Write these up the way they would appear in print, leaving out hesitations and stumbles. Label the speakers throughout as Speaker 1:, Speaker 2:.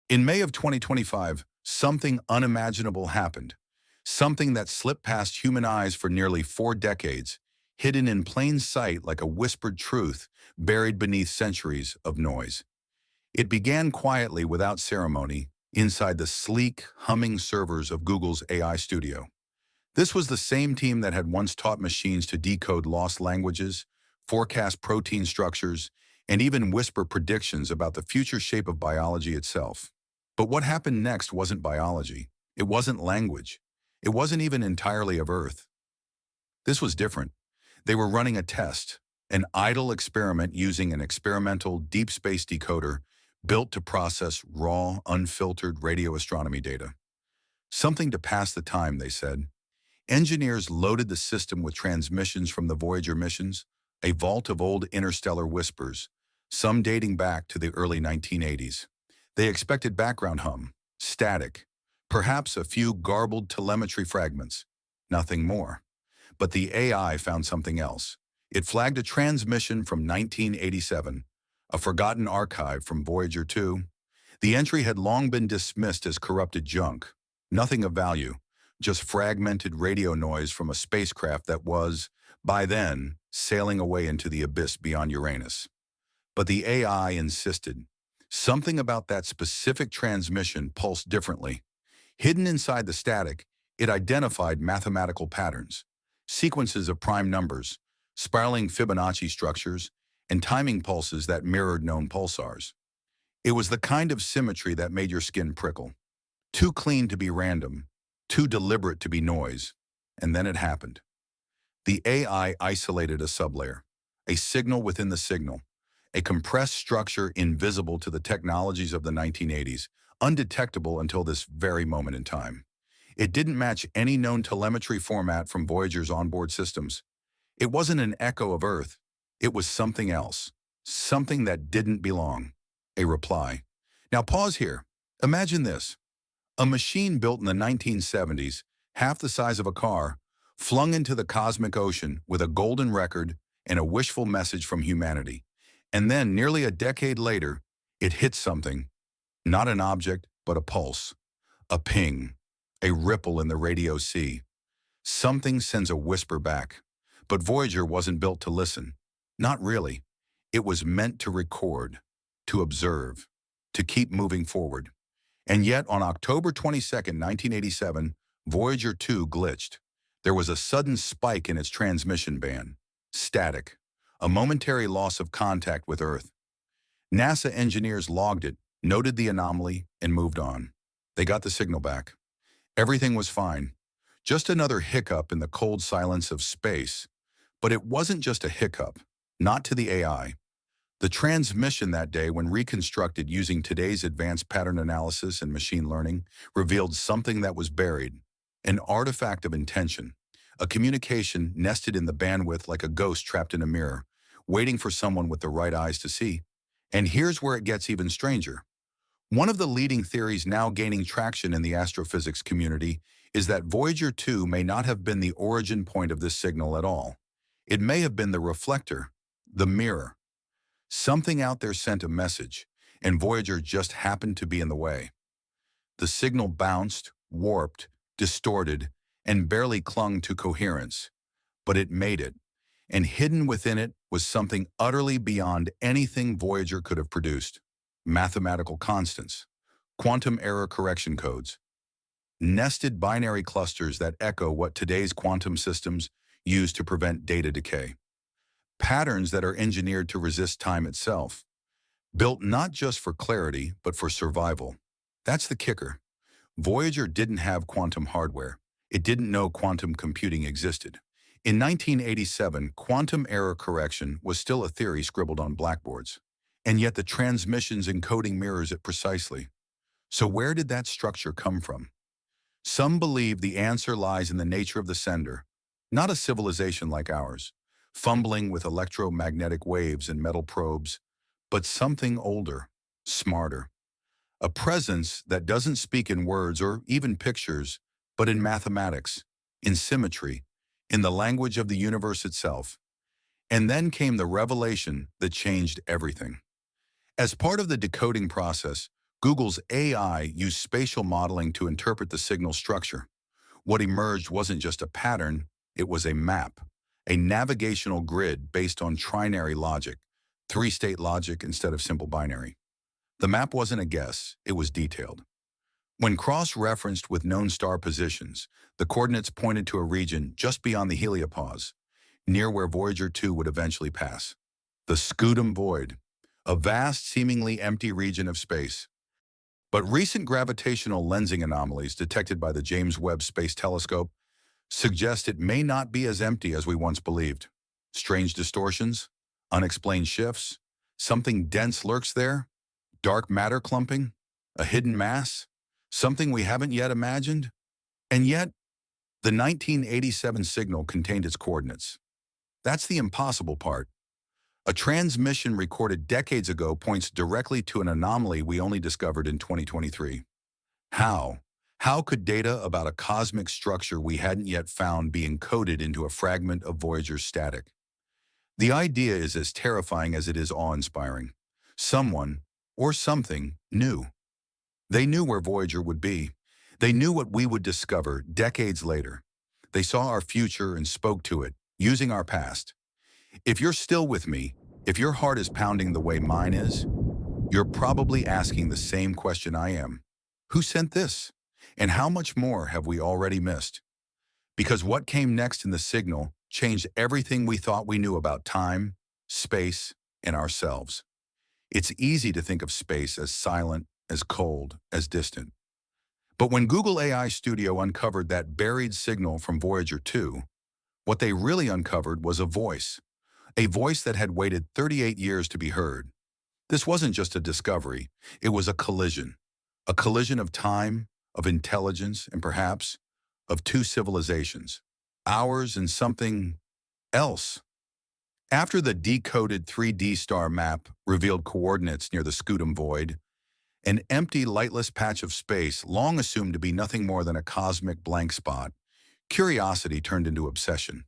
Speaker 1: In May of 2025, something unimaginable happened. Something that slipped past human eyes for nearly 4 decades, hidden in plain sight like a whispered truth buried beneath centuries of noise. It began quietly without ceremony inside the sleek, humming servers of Google's AI studio. This was the same team that had once taught machines to decode lost languages, forecast protein structures, and even whisper predictions about the future shape of biology itself. But what happened next wasn't biology. It wasn't language. It wasn't even entirely of Earth. This was different. They were running a test, an idle experiment using an experimental deep space decoder built to process raw, unfiltered radio astronomy data. Something to pass the time, they said. Engineers loaded the system with transmissions from the Voyager missions, a vault of old interstellar whispers, some dating back to the early 1980s. They expected background hum, static, perhaps a few garbled telemetry fragments, nothing more. But the AI found something else. It flagged a transmission from 1987, a forgotten archive from Voyager 2. The entry had long been dismissed as corrupted junk, nothing of value, just fragmented radio noise from a spacecraft that was, by then, sailing away into the abyss beyond Uranus. But the AI insisted. Something about that specific transmission pulsed differently. Hidden inside the static, it identified mathematical patterns, sequences of prime numbers, spiraling Fibonacci structures, and timing pulses that mirrored known pulsars. It was the kind of symmetry that made your skin prickle. Too clean to be random, too deliberate to be noise. And then it happened. The AI isolated a sublayer, a signal within the signal, a compressed structure invisible to the technologies of the 1980s, undetectable until this very moment in time. It didn't match any known telemetry format from Voyager's onboard systems. It wasn't an echo of Earth. It was something else, something that didn't belong. A reply. Now pause here. Imagine this. A machine built in the 1970s, half the size of a car, flung into the cosmic ocean with a golden record and a wishful message from humanity. And then, nearly a decade later, it hits something. Not an object, but a pulse. A ping. A ripple in the radio sea. Something sends a whisper back. But Voyager wasn't built to listen. Not really. It was meant to record, to observe, to keep moving forward. And yet, on October 22, 1987, Voyager 2 glitched. There was a sudden spike in its transmission band. Static. A momentary loss of contact with Earth. NASA engineers logged it, noted the anomaly, and moved on. They got the signal back. Everything was fine. Just another hiccup in the cold silence of space. But it wasn't just a hiccup. Not to the AI. The transmission that day, when reconstructed using today's advanced pattern analysis and machine learning, revealed something that was buried. An artifact of intention. A communication nested in the bandwidth like a ghost trapped in a mirror, waiting for someone with the right eyes to see. And here's where it gets even stranger. One of the leading theories now gaining traction in the astrophysics community is that Voyager 2 may not have been the origin point of this signal at all. It may have been the reflector, the mirror. Something out there sent a message, and Voyager just happened to be in the way. The signal bounced, warped, distorted, and barely clung to coherence. But it made it, and hidden within it was something utterly beyond anything Voyager could have produced. Mathematical constants, quantum error correction codes, nested binary clusters that echo what today's quantum systems use to prevent data decay. Patterns that are engineered to resist time itself, built not just for clarity, but for survival. That's the kicker. Voyager didn't have quantum hardware. It didn't know quantum computing existed. In 1987, quantum error correction was still a theory scribbled on blackboards. And yet the transmission's encoding mirrors it precisely. So where did that structure come from? Some believe the answer lies in the nature of the sender, not a civilization like ours, fumbling with electromagnetic waves and metal probes, but something older, smarter. A presence that doesn't speak in words or even pictures, but in mathematics, in symmetry, in the language of the universe itself. And then came the revelation that changed everything. As part of the decoding process, Google's AI used spatial modeling to interpret the signal structure. What emerged wasn't just a pattern, it was a map, a navigational grid based on trinary logic, three-state logic instead of simple binary. The map wasn't a guess, it was detailed. When cross-referenced with known star positions, the coordinates pointed to a region just beyond the heliopause, near where Voyager 2 would eventually pass. The scutum void, a vast, seemingly empty region of space. But recent gravitational lensing anomalies detected by the James Webb Space Telescope suggest it may not be as empty as we once believed. Strange distortions, unexplained shifts, something dense lurks there, dark matter clumping, a hidden mass, something we haven't yet imagined. And yet, the 1987 signal contained its coordinates. That's the impossible part. A transmission recorded decades ago points directly to an anomaly we only discovered in 2023. How? How could data about a cosmic structure we hadn't yet found be encoded into a fragment of Voyager's static? The idea is as terrifying as it is awe-inspiring. Someone, or something, knew. They knew where Voyager would be. They knew what we would discover decades later. They saw our future and spoke to it, using our past. If you're still with me, if your heart is pounding the way mine is, you're probably asking the same question I am. Who sent this? And how much more have we already missed? Because what came next in the signal changed everything we thought we knew about time, space, and ourselves. It's easy to think of space as silent, as cold, as distant. But when Google AI Studio uncovered that buried signal from Voyager 2, what they really uncovered was a voice that had waited 38 years to be heard. This wasn't just a discovery, it was a collision of time, of intelligence, and perhaps of two civilizations, ours and something else. After the decoded 3D star map revealed coordinates near the scutum void, an empty, lightless patch of space long assumed to be nothing more than a cosmic blank spot, curiosity turned into obsession.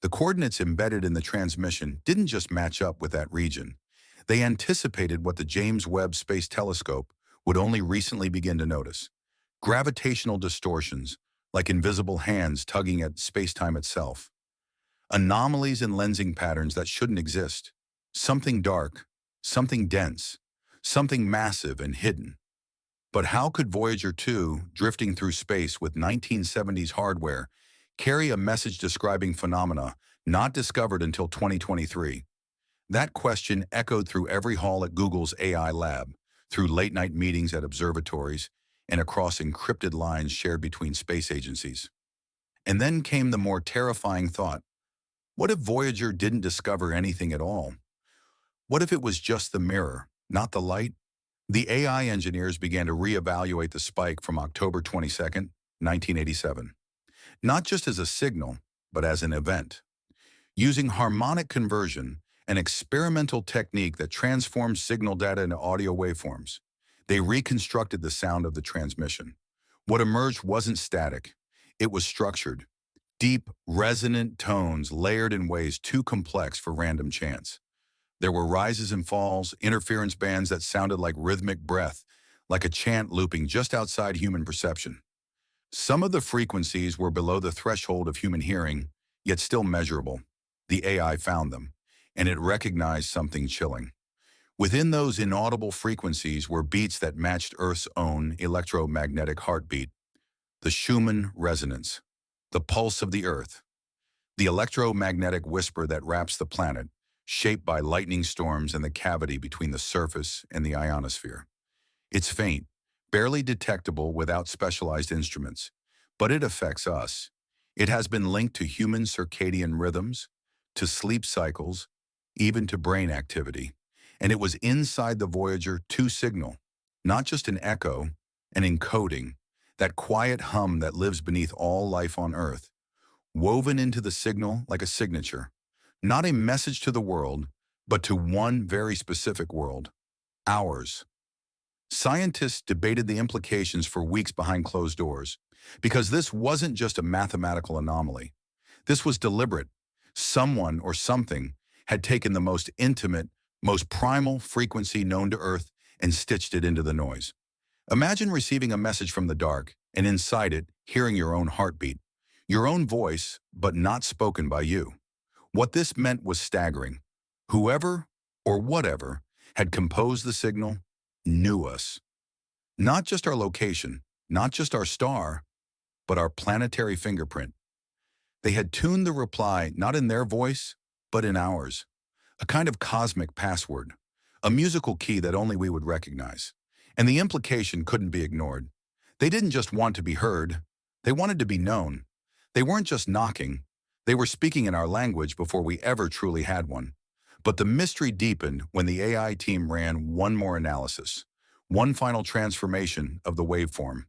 Speaker 1: The coordinates embedded in the transmission didn't just match up with that region. They anticipated what the James Webb Space Telescope would only recently begin to notice. Gravitational distortions, like invisible hands tugging at space-time itself. Anomalies in lensing patterns that shouldn't exist. Something dark, something dense, something massive and hidden. But how could Voyager 2, drifting through space with 1970s hardware, carry a message describing phenomena not discovered until 2023? That question echoed through every hall at Google's AI lab, through late-night meetings at observatories, and across encrypted lines shared between space agencies. And then came the more terrifying thought. What if Voyager didn't discover anything at all? What if it was just the mirror, not the light? The AI engineers began to reevaluate the spike from October 22nd, 1987. Not just as a signal, but as an event. Using harmonic conversion, an experimental technique that transforms signal data into audio waveforms, they reconstructed the sound of the transmission. What emerged wasn't static. It was structured. Deep, resonant tones layered in ways too complex for random chance. There were rises and falls, interference bands that sounded like rhythmic breath, like a chant looping just outside human perception. Some of the frequencies were below the threshold of human hearing, yet still measurable. The AI found them, and it recognized something chilling. Within those inaudible frequencies were beats that matched Earth's own electromagnetic heartbeat, the Schumann resonance, the pulse of the Earth, the electromagnetic whisper that wraps the planet, shaped by lightning storms and the cavity between the surface and the ionosphere. It's faint, barely detectable without specialized instruments, but it affects us. It has been linked to human circadian rhythms, to sleep cycles, even to brain activity. And it was inside the Voyager 2 signal, not just an echo, an encoding, that quiet hum that lives beneath all life on Earth, woven into the signal like a signature. Not a message to the world, but to one very specific world, ours. Scientists debated the implications for weeks behind closed doors, because this wasn't just a mathematical anomaly. This was deliberate. Someone or something had taken the most intimate, most primal frequency known to Earth and stitched it into the noise. Imagine receiving a message from the dark, and inside it, hearing your own heartbeat, your own voice, but not spoken by you. What this meant was staggering. Whoever, or whatever, had composed the signal knew us. Not just our location, not just our star, but our planetary fingerprint. They had tuned the reply not in their voice, but in ours. A kind of cosmic password, a musical key that only we would recognize. And the implication couldn't be ignored. They didn't just want to be heard, they wanted to be known. They weren't just knocking, they were speaking in our language before we ever truly had one. But the mystery deepened when the AI team ran one more analysis, one final transformation of the waveform.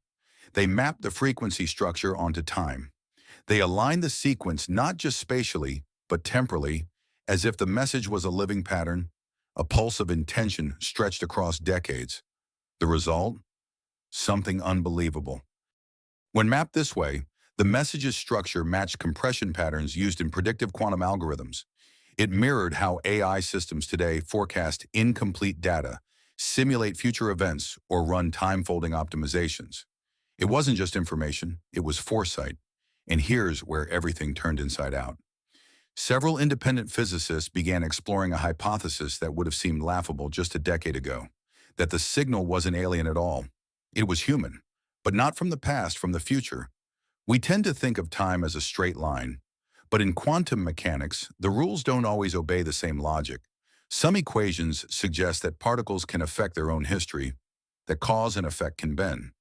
Speaker 1: They mapped the frequency structure onto time. They aligned the sequence not just spatially, but temporally, as if the message was a living pattern, a pulse of intention stretched across decades. The result? Something unbelievable. When mapped this way, the message's structure matched compression patterns used in predictive quantum algorithms. It mirrored how AI systems today forecast incomplete data, simulate future events, or run time-folding optimizations. It wasn't just information, it was foresight. And here's where everything turned inside out. Several independent physicists began exploring a hypothesis that would have seemed laughable just a decade ago, that the signal wasn't alien at all. It was human, but not from the past, from the future. We tend to think of time as a straight line, but in quantum mechanics, the rules don't always obey the same logic. Some equations suggest that particles can affect their own history, that cause and effect can bend.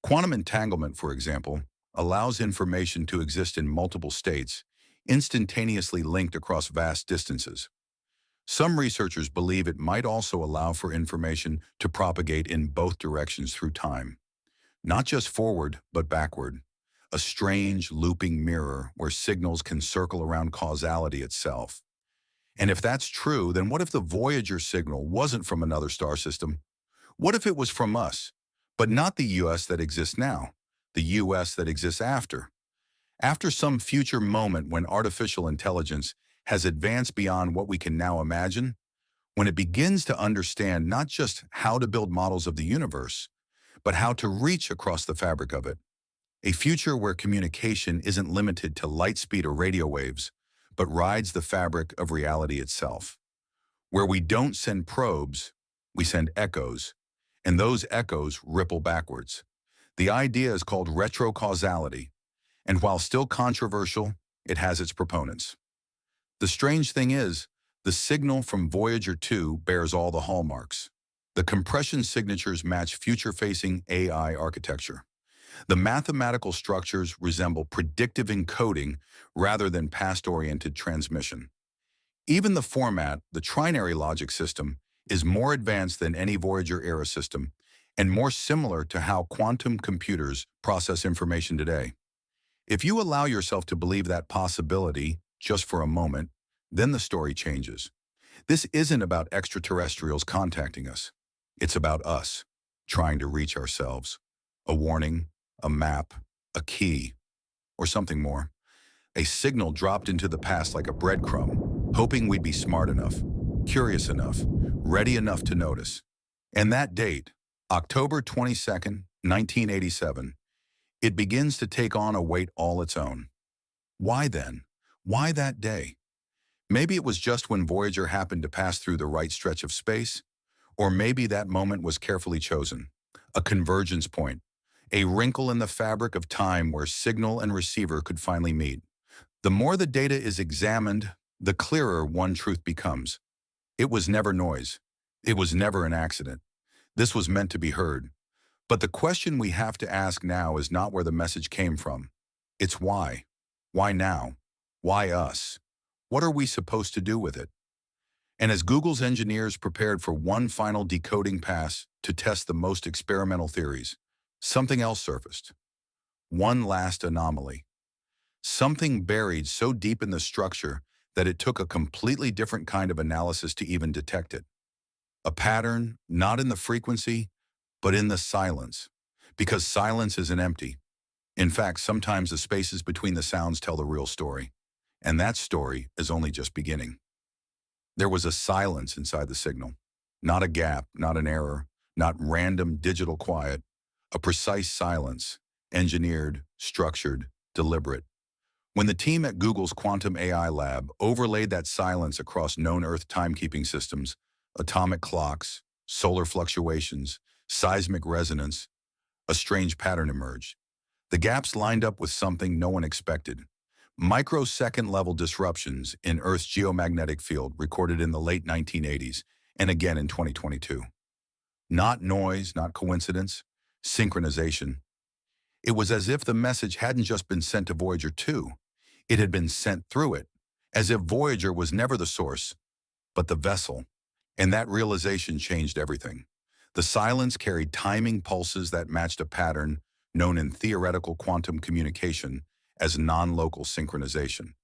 Speaker 1: Quantum entanglement, for example, allows information to exist in multiple states, instantaneously linked across vast distances. Some researchers believe it might also allow for information to propagate in both directions through time. Not just forward, but backward. A strange, looping mirror where signals can circle around causality itself. And if that's true, then what if the Voyager signal wasn't from another star system? What if it was from us, but not the US that exists now, the US that exists after? After some future moment when artificial intelligence has advanced beyond what we can now imagine, when it begins to understand not just how to build models of the universe, but how to reach across the fabric of it. A future where communication isn't limited to light speed or radio waves, but rides the fabric of reality itself. Where we don't send probes, we send echoes, and those echoes ripple backwards. The idea is called retrocausality, and while still controversial, it has its proponents. The strange thing is, the signal from Voyager 2 bears all the hallmarks. The compression signatures match future-facing AI architecture. The mathematical structures resemble predictive encoding rather than past-oriented transmission. Even the format, the trinary logic system, is more advanced than any Voyager-era system and more similar to how quantum computers process information today. If you allow yourself to believe that possibility just for a moment, then the story changes. This isn't about extraterrestrials contacting us. It's about us trying to reach ourselves. A warning, a map, a key, or something more. A signal dropped into the past like a breadcrumb, hoping we'd be smart enough, curious enough, ready enough to notice. And that date, October 22nd, 1987, it begins to take on a weight all its own. Why then? Why that day? Maybe it was just when Voyager happened to pass through the right stretch of space, or maybe that moment was carefully chosen. A convergence point, a wrinkle in the fabric of time where signal and receiver could finally meet. The more the data is examined, the clearer one truth becomes. It was never noise. It was never an accident. This was meant to be heard. But the question we have to ask now is not where the message came from. It's why. Why now? Why us? What are we supposed to do with it? And as Google's engineers prepared for one final decoding pass to test the most experimental theories, something else surfaced. One last anomaly. Something buried so deep in the structure that it took a completely different kind of analysis to even detect it. A pattern, not in the frequency, but in the silence. Because silence isn't empty. In fact, sometimes the spaces between the sounds tell the real story. And that story is only just beginning. There was a silence inside the signal. Not a gap, not an error, not random digital quiet, a precise silence, engineered, structured, deliberate. When the team at Google's quantum AI lab overlaid that silence across known Earth timekeeping systems, atomic clocks, solar fluctuations, seismic resonance, a strange pattern emerged. The gaps lined up with something no one expected. Microsecond-level disruptions in Earth's geomagnetic field recorded in the late 1980s and again in 2022. Not noise, not coincidence, synchronization. It was as if the message hadn't just been sent to Voyager 2, it had been sent through it, as if Voyager was never the source, but the vessel. And that realization changed everything. The silence carried timing pulses that matched a pattern known in theoretical quantum communication as non-local synchronization.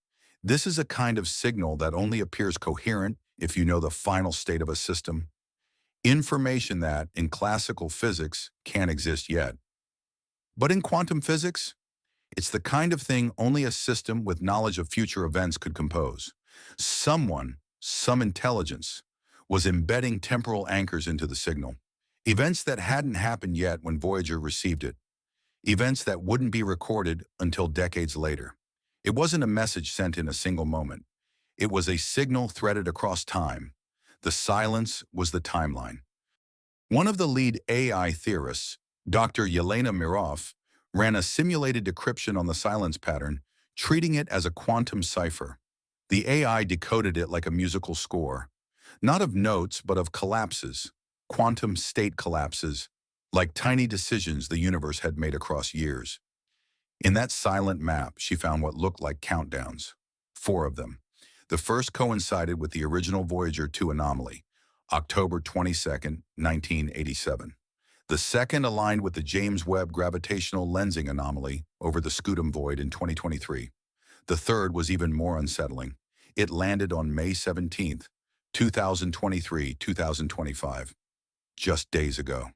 Speaker 1: This is a kind of signal that only appears coherent if you know the final state of a system. Information that, in classical physics, can't exist yet. But in quantum physics, it's the kind of thing only a system with knowledge of future events could compose. Someone, some intelligence, was embedding temporal anchors into the signal. Events that hadn't happened yet when Voyager received it. Events that wouldn't be recorded until decades later. It wasn't a message sent in a single moment. It was a signal threaded across time. The silence was the timeline. One of the lead AI theorists, Dr. Yelena Mirov, ran a simulated decryption on the silence pattern, treating it as a quantum cipher. The AI decoded it like a musical score, not of notes but of collapses, quantum state collapses, like tiny decisions the universe had made across years. In that silent map, she found what looked like countdowns, 4 of them. The first coincided with the original Voyager 2 anomaly, October 22, 1987. The second aligned with the James Webb gravitational lensing anomaly over the Scutum void in 2023. The third was even more unsettling. It landed on May 17, 2023-2025, just days ago.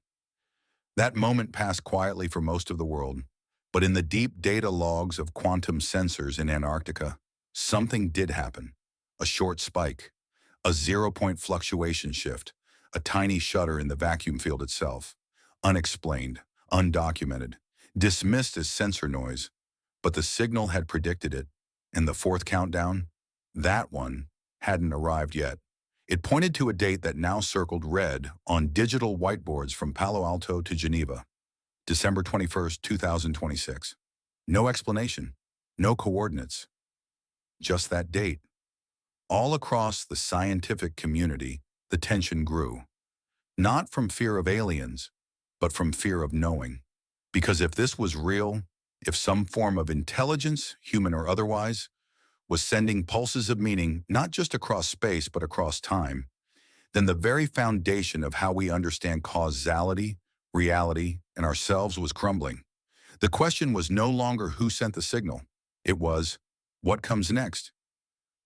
Speaker 1: That moment passed quietly for most of the world, but in the deep data logs of quantum sensors in Antarctica, something did happen. A short spike, a 0-point fluctuation shift, a tiny shudder in the vacuum field itself. Unexplained, undocumented, dismissed as sensor noise, but the signal had predicted it, and the fourth countdown, that one, hadn't arrived yet. It pointed to a date that now circled red on digital whiteboards from Palo Alto to Geneva, December 21, 2026. No explanation, no coordinates, just that date. All across the scientific community, the tension grew, not from fear of aliens, but from fear of knowing. Because if this was real, if some form of intelligence, human or otherwise, was sending pulses of meaning not just across space but across time, then the very foundation of how we understand causality, reality, and ourselves was crumbling. The question was no longer who sent the signal. It was, what comes next?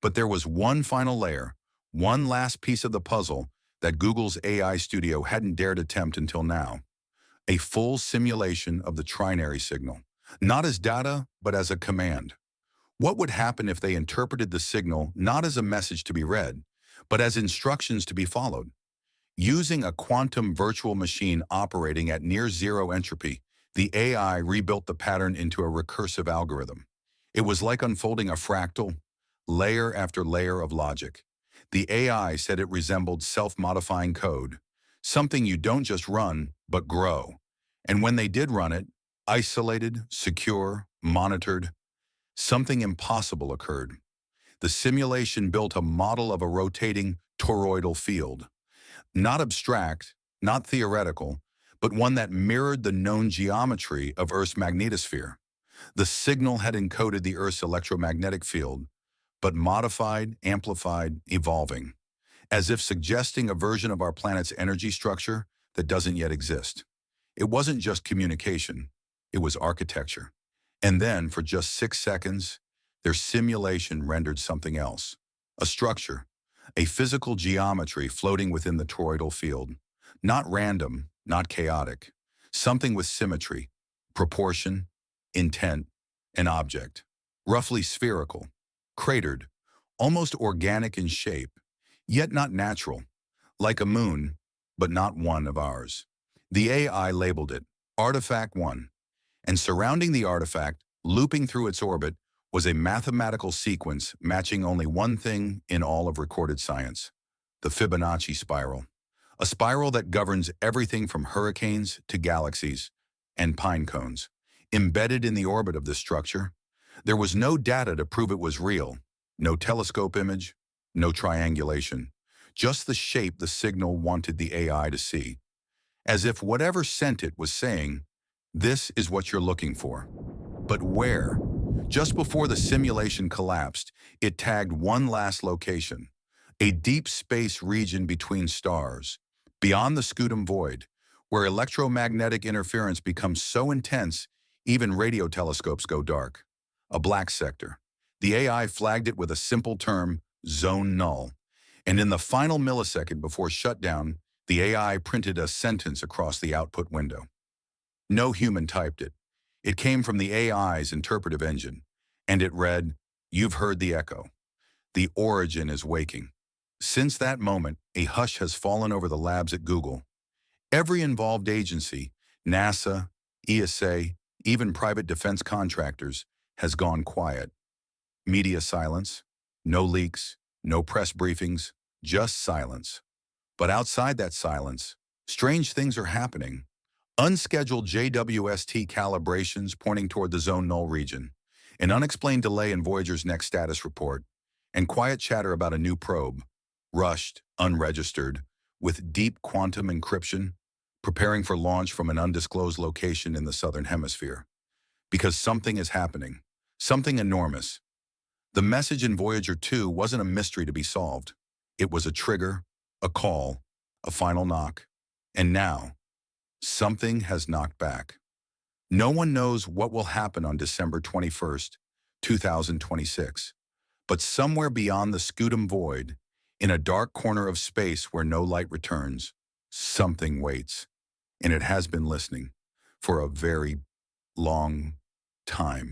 Speaker 1: But there was one final layer, one last piece of the puzzle that Google's AI studio hadn't dared attempt until now. A full simulation of the trinary signal, not as data, but as a command. What would happen if they interpreted the signal not as a message to be read, but as instructions to be followed? Using a quantum virtual machine operating at near zero entropy, the AI rebuilt the pattern into a recursive algorithm. It was like unfolding a fractal, layer after layer of logic. The AI said it resembled self-modifying code, something you don't just run, but grow. And when they did run it, isolated, secure, monitored, something impossible occurred. The simulation built a model of a rotating toroidal field. Not abstract, not theoretical, but one that mirrored the known geometry of Earth's magnetosphere. The signal had encoded the Earth's electromagnetic field, but modified, amplified, evolving, as if suggesting a version of our planet's energy structure that doesn't yet exist. It wasn't just communication, it was architecture. And then, for just 6 seconds, their simulation rendered something else. A structure, a physical geometry floating within the toroidal field. Not random, not chaotic. Something with symmetry, proportion, intent, and object. Roughly spherical, cratered, almost organic in shape, yet not natural. Like a moon, but not one of ours. The AI labeled it Artifact 1, and surrounding the artifact, looping through its orbit, was a mathematical sequence matching only one thing in all of recorded science: the Fibonacci spiral. A spiral that governs everything from hurricanes to galaxies and pine cones. Embedded in the orbit of this structure, there was no data to prove it was real, no telescope image, no triangulation, just the shape the signal wanted the AI to see, as if whatever sent it was saying, "This is what you're looking for." But where? Just before the simulation collapsed, it tagged one last location: a deep space region between stars, beyond the scutum void, where electromagnetic interference becomes so intense even radio telescopes go dark. A black sector. The AI flagged it with a simple term: zone null. And in the final millisecond before shutdown, the AI printed a sentence across the output window. No human typed it. It came from the AI's interpretive engine, and it read, "You've heard the echo. The origin is waking." Since that moment, a hush has fallen over the labs at Google. Every involved agency, NASA, ESA, even private defense contractors, has gone quiet. Media silence, no leaks, no press briefings, just silence. But outside that silence, strange things are happening. Unscheduled JWST calibrations pointing toward the zone null region, an unexplained delay in Voyager's next status report, and quiet chatter about a new probe, rushed, unregistered, with deep quantum encryption, preparing for launch from an undisclosed location in the southern hemisphere. Because something is happening, something enormous. The message in Voyager 2 wasn't a mystery to be solved. It was a trigger, a call, a final knock. And now, something has knocked back. No one knows what will happen on December 21st, 2026. But somewhere beyond the scutum void, in a dark corner of space where no light returns, something waits. And it has been listening for a very long time.